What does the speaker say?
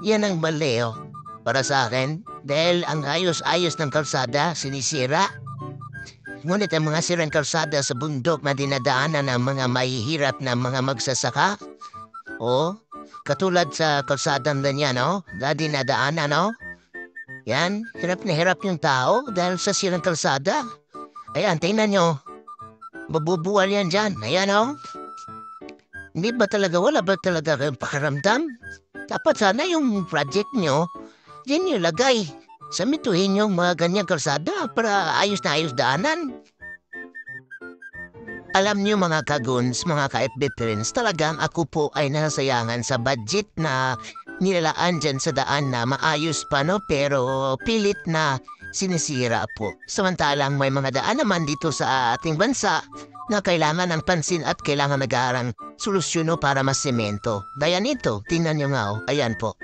Yan ang mali, para sa akin. Dahil ang ayos-ayos ng kalsada, sinisira. Ngunit ang mga sirang kalsada sa bundok na dinadaanan ng mga mahihirap na mga magsasaka, o katulad sa kalsadang ganyan, na dinadaanan, yan, hirap na hirap yung tao dahil sa sirang kalsada. Ayan, tingnan nyo. Mabubuwal yan dyan. Ayan, Hindi ba talaga, wala ba talaga kayong pakiramdam? Dapat sana yung project nyo, dyan nyo lagay. Samituhin yung mga ganyang kalsada para ayos na ayos daanan. Alam niyo mga kaguns, mga ka-FB friends, talagang ako po ay nasasayangan sa budget na nilalaan dyan sa daan na maayos pa, no? Pero pilit na sinisira po. Samantalang may mga daan naman dito sa ating bansa na kailangan ng pansin at kailangan nag-aarang solusyon, no, para mas semento. Daya nito, tingnan nyo nga, ayan po.